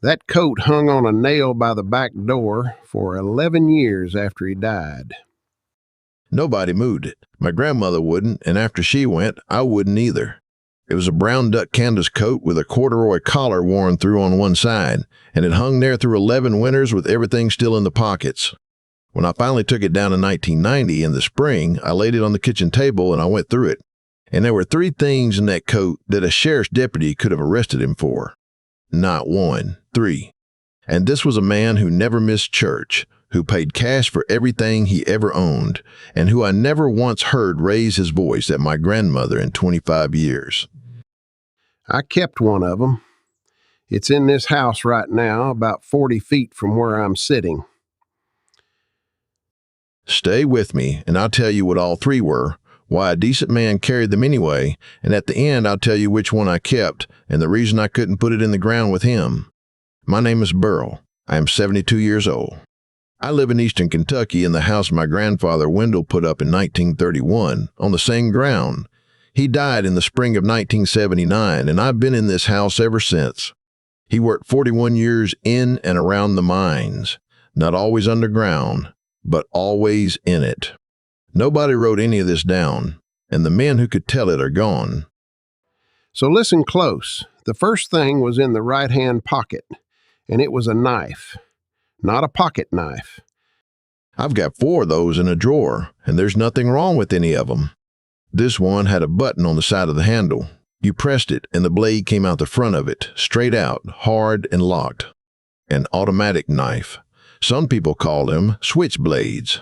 That coat hung on a nail by the back door for 11 years after he died. Nobody moved it. My grandmother wouldn't, and after she went, I wouldn't either. It was a brown duck canvas coat with a corduroy collar worn through on one side, and it hung there through 11 winters with everything still in the pockets. When I finally took it down in 1990 in the spring, I laid it on the kitchen table and I went through it. And there were 3 things in that coat that a sheriff's deputy could have arrested him for. Not 1, 3. And this was a man who never missed church, who paid cash for everything he ever owned, and who I never once heard raise his voice at my grandmother in 25 years. I kept one of them. It's in this house right now, about 40 feet from where I'm sitting. Stay with me, and I'll tell you what all 3 were, why a decent man carried them anyway, and at the end I'll tell you which one I kept, and the reason I couldn't put it in the ground with him. My name is Burl. I am 72 years old. I live in eastern Kentucky in the house my grandfather Wendell put up in 1931, on the same ground. He died in the spring of 1979, and I've been in this house ever since. He worked 41 years in and around the mines, not always underground, but always in it. Nobody wrote any of this down, and the men who could tell it are gone. So listen close. The first thing was in the right-hand pocket, and it was a knife, not a pocket knife. I've got 4 of those in a drawer, and there's nothing wrong with any of them. This one had a button on the side of the handle. You pressed it, and the blade came out the front of it, straight out, hard and locked. An automatic knife. Some people call them switchblades.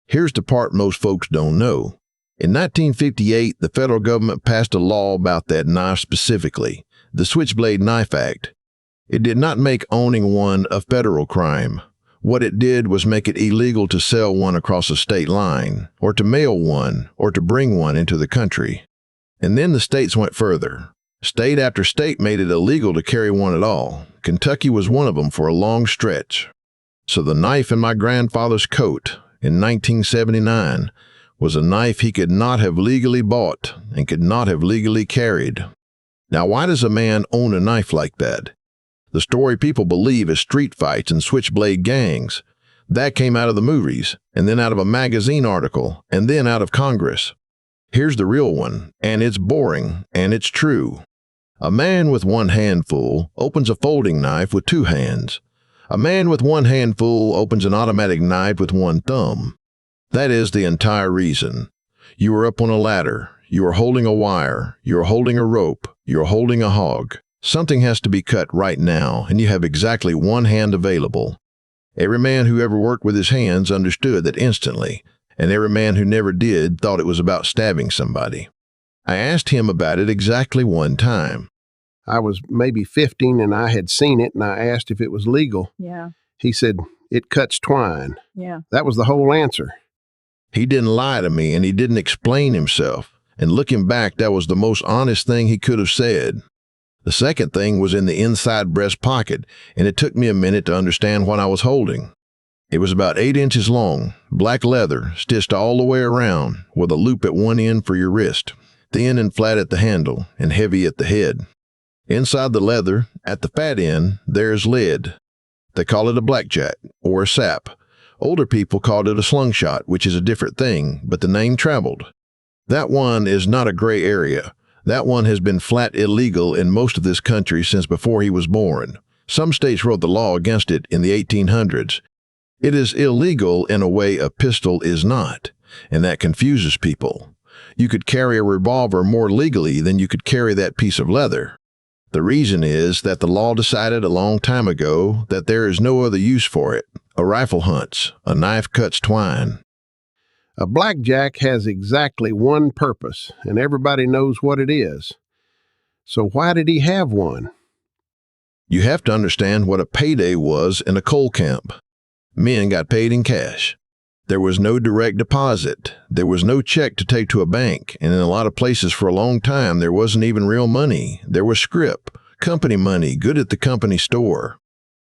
Here's the part most folks don't know. In 1958, the federal government passed a law about that knife specifically, the Switchblade Knife Act. It did not make owning one a federal crime. What it did was make it illegal to sell one across a state line, or to mail one, or to bring one into the country. And then the states went further. State after state made it illegal to carry one at all. Kentucky was one of them for a long stretch. So the knife in my grandfather's coat in 1979 was a knife he could not have legally bought and could not have legally carried. Now, why does a man own a knife like that? The story people believe is street fights and switchblade gangs. That came out of the movies, and then out of a magazine article, and then out of Congress. Here's the real one, and it's boring, and it's true. A man with one handful opens a folding knife with 2 hands. A man with one handful opens an automatic knife with 1 thumb. That is the entire reason. You are up on a ladder. You are holding a wire. You are holding a rope. You are holding a hog. Something has to be cut right now, and you have exactly 1 hand available. Every man who ever worked with his hands understood that instantly, and every man who never did thought it was about stabbing somebody. I asked him about it exactly 1 time. I was maybe 15 and I had seen it, and I asked if it was legal. Yeah. He said, "It cuts twine." Yeah. That was the whole answer. He didn't lie to me, and he didn't explain himself. And looking back, that was the most honest thing he could have said. The second thing was in the inside breast pocket, and it took me a minute to understand what I was holding. It was about 8 inches long, black leather, stitched all the way around, with a loop at one end for your wrist, thin and flat at the handle, and heavy at the head. Inside the leather, at the fat end, there's lead. They call it a blackjack, or a sap. Older people called it a slingshot, which is a different thing, but the name traveled. That one is not a gray area. That one has been flat illegal in most of this country since before he was born. Some states wrote the law against it in the 1800s. It is illegal in a way a pistol is not, and that confuses people. You could carry a revolver more legally than you could carry that piece of leather. The reason is that the law decided a long time ago that there is no other use for it. A rifle hunts, a knife cuts twine. A blackjack has exactly 1 purpose, and everybody knows what it is. So why did he have one? You have to understand what a payday was in a coal camp. Men got paid in cash. There was no direct deposit. There was no check to take to a bank, and in a lot of places for a long time there wasn't even real money. There was scrip, company money, good at the company store.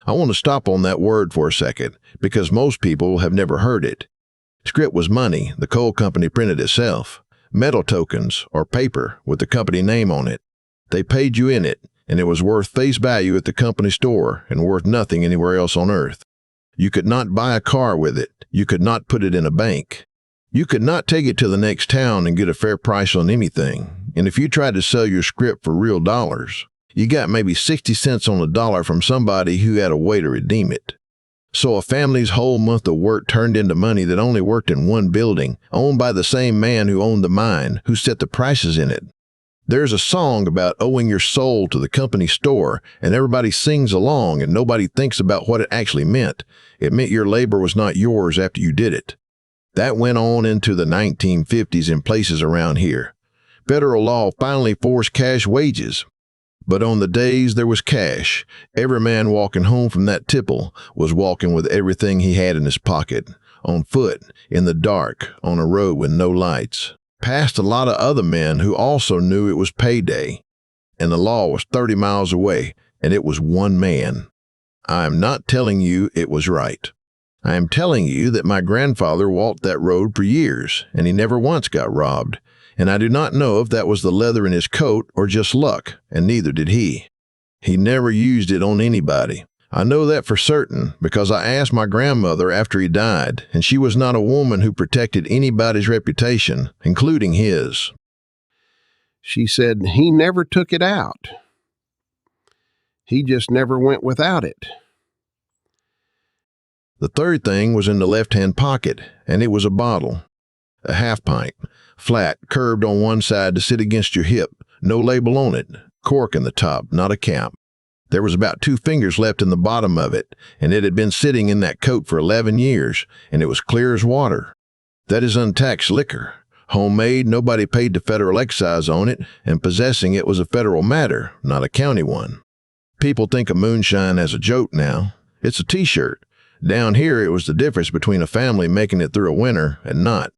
I want to stop on that word for a second, because most people have never heard it. Scrip was money the coal company printed itself, metal tokens or paper with the company name on it. They paid you in it, and it was worth face value at the company store and worth nothing anywhere else on earth. You could not buy a car with it. You could not put it in a bank. You could not take it to the next town and get a fair price on anything. And if you tried to sell your scrip for real dollars, you got maybe 60 cents on the dollar from somebody who had a way to redeem it. So a family's whole month of work turned into money that only worked in one building, owned by the same man who owned the mine, who set the prices in it. There's a song about owing your soul to the company store, and everybody sings along and nobody thinks about what it actually meant. It meant your labor was not yours after you did it. That went on into the 1950s in places around here. Federal law finally forced cash wages. But on the days there was cash, every man walking home from that tipple was walking with everything he had in his pocket, on foot, in the dark, on a road with no lights, past a lot of other men who also knew it was payday, and the law was 30 miles away, and it was one man. I am not telling you it was right. I am telling you that my grandfather walked that road for years, and he never once got robbed. And I do not know if that was the leather in his coat or just luck, and neither did he. He never used it on anybody. I know that for certain because I asked my grandmother after he died, and she was not a woman who protected anybody's reputation, including his. She said he never took it out. He just never went without it. The third thing was in the left-hand pocket, and it was a bottle. A half-pint, flat, curved on one side to sit against your hip, no label on it, cork in the top, not a cap. There was about 2 fingers left in the bottom of it, and it had been sitting in that coat for 11 years, and it was clear as water. That is untaxed liquor. Homemade, nobody paid the federal excise on it, and possessing it was a federal matter, not a county one. People think of moonshine as a joke now. It's a t-shirt. Down here, it was the difference between a family making it through a winter and not.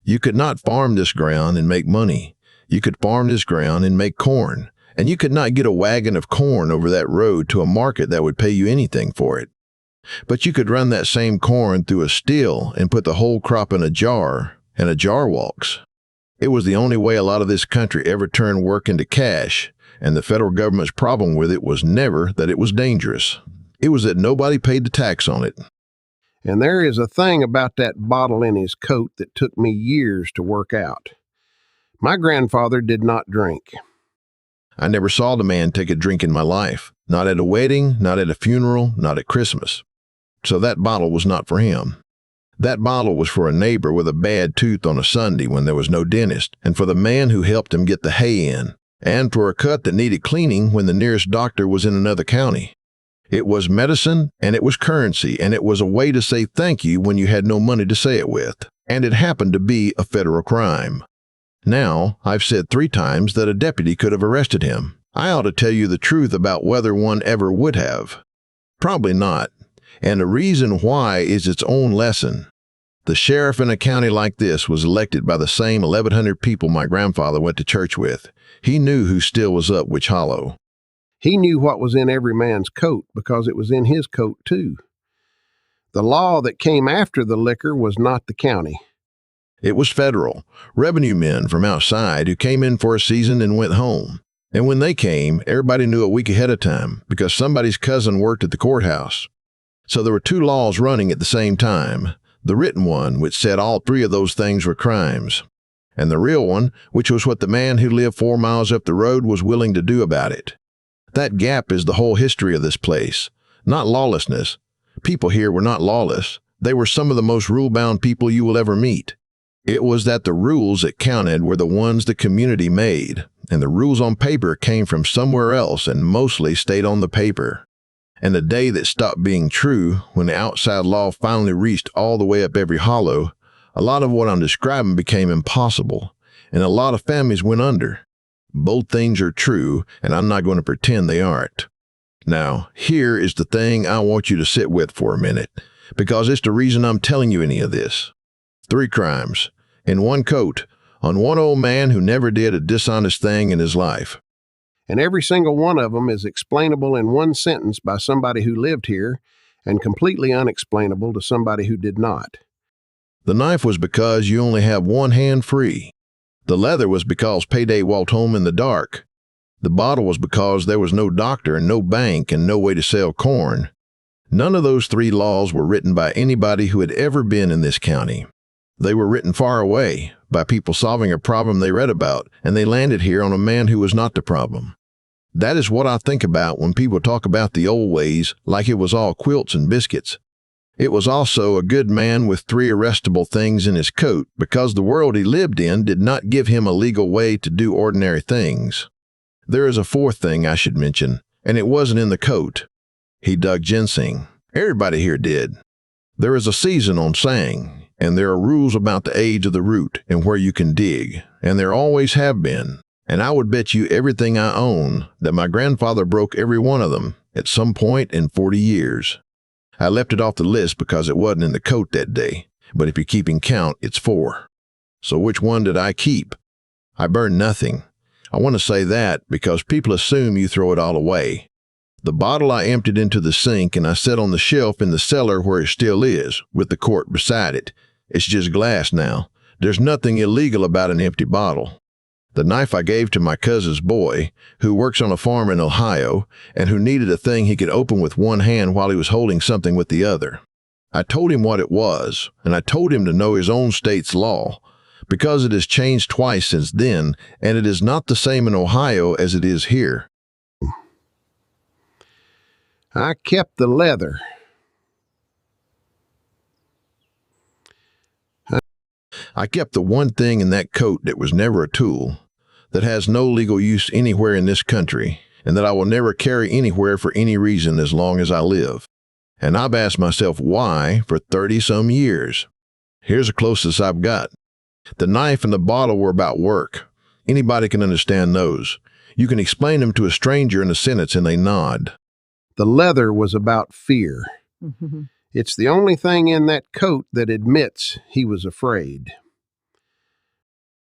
You could not farm this ground and make money. You could farm this ground and make corn. And you could not get a wagon of corn over that road to a market that would pay you anything for it. But you could run that same corn through a still and put the whole crop in a jar, and a jar walks. It was the only way a lot of this country ever turned work into cash, and the federal government's problem with it was never that it was dangerous. It was that nobody paid the tax on it. And there is a thing about that bottle in his coat that took me years to work out. My grandfather did not drink. I never saw the man take a drink in my life. Not at a wedding, not at a funeral, not at Christmas. So that bottle was not for him. That bottle was for a neighbor with a bad tooth on a Sunday when there was no dentist, and for the man who helped him get the hay in, and for a cut that needed cleaning when the nearest doctor was in another county. It was medicine, and it was currency, and it was a way to say thank you when you had no money to say it with, and it happened to be a federal crime. Now, I've said 3 times that a deputy could have arrested him. I ought to tell you the truth about whether one ever would have. Probably not, and the reason why is its own lesson. The sheriff in a county like this was elected by the same 1,100 people my grandfather went to church with. He knew who still was up Witch Hollow. He knew what was in every man's coat because it was in his coat too. The law that came after the liquor was not the county. It was federal, revenue men from outside who came in for a season and went home. And when they came, everybody knew a week ahead of time because somebody's cousin worked at the courthouse. So there were 2 laws running at the same time. The written one, which said all 3 of those things were crimes. And the real one, which was what the man who lived 4 miles up the road was willing to do about it. That gap is the whole history of this place. Not lawlessness. People here were not lawless. They were some of the most rule-bound people you will ever meet. It was that the rules that counted were the ones the community made, and the rules on paper came from somewhere else and mostly stayed on the paper. And the day that stopped being true, when the outside law finally reached all the way up every hollow, a lot of what I'm describing became impossible, and a lot of families went under. Both things are true, and I'm not going to pretend they aren't. Now, here is the thing I want you to sit with for a minute, because it's the reason I'm telling you any of this. 3 crimes, in 1 coat, on one old man who never did a dishonest thing in his life. And every single one of them is explainable in 1 sentence by somebody who lived here, and completely unexplainable to somebody who did not. The knife was because you only have 1 hand free. The leather was because Payday walked home in the dark. The bottle was because there was no doctor and no bank and no way to sell corn. None of those 3 laws were written by anybody who had ever been in this county. They were written far away, by people solving a problem they read about, and they landed here on a man who was not the problem. That is what I think about when people talk about the old ways like it was all quilts and biscuits. It was also a good man with 3 arrestable things in his coat because the world he lived in did not give him a legal way to do ordinary things. There is a 4th thing I should mention, and it wasn't in the coat. He dug ginseng. Everybody here did. There is a season on sang, and there are rules about the age of the root and where you can dig, and there always have been. And I would bet you everything I own that my grandfather broke every one of them at some point in 40 years. I left it off the list because it wasn't in the coat that day, but if you're keeping count, it's 4. So which one did I keep? I burned nothing. I want to say that because people assume you throw it all away. The bottle I emptied into the sink and I set on the shelf in the cellar where it still is, with the quart beside it. It's just glass now. There's nothing illegal about an empty bottle. The knife I gave to my cousin's boy, who works on a farm in Ohio, and who needed a thing he could open with one hand while he was holding something with the other. I told him what it was, and I told him to know his own state's law, because it has changed twice since then, and it is not the same in Ohio as it is here. I kept the leather. I kept the one thing in that coat that was never a tool, that has no legal use anywhere in this country, and that I will never carry anywhere for any reason as long as I live. And I've asked myself why for 30-some years. Here's the closest I've got. The knife and the bottle were about work. Anybody can understand those. You can explain them to a stranger in a sentence and they nod. The leather was about fear. It's the only thing in that coat that admits he was afraid.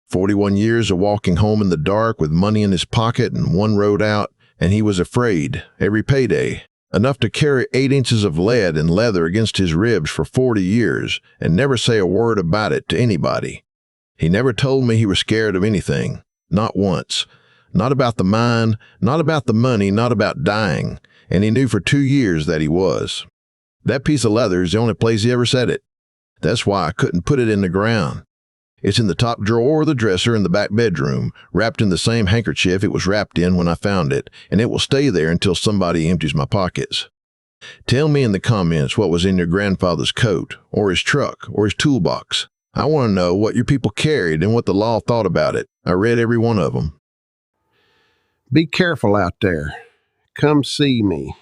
41 years of walking home in the dark with money in his pocket and one road out, and he was afraid every payday. Enough to carry 8 inches of lead and leather against his ribs for 40 years and never say a word about it to anybody. He never told me he was scared of anything. Not once. Not about the mine, not about the money, not about dying. And he knew for 2 years that he was. That piece of leather is the only place he ever said it. That's why I couldn't put it in the ground. It's in the top drawer of the dresser in the back bedroom, wrapped in the same handkerchief it was wrapped in when I found it, and it will stay there until somebody empties my pockets. Tell me in the comments what was in your grandfather's coat, or his truck, or his toolbox. I want to know what your people carried and what the law thought about it. I read every one of them. Be careful out there. Come see me.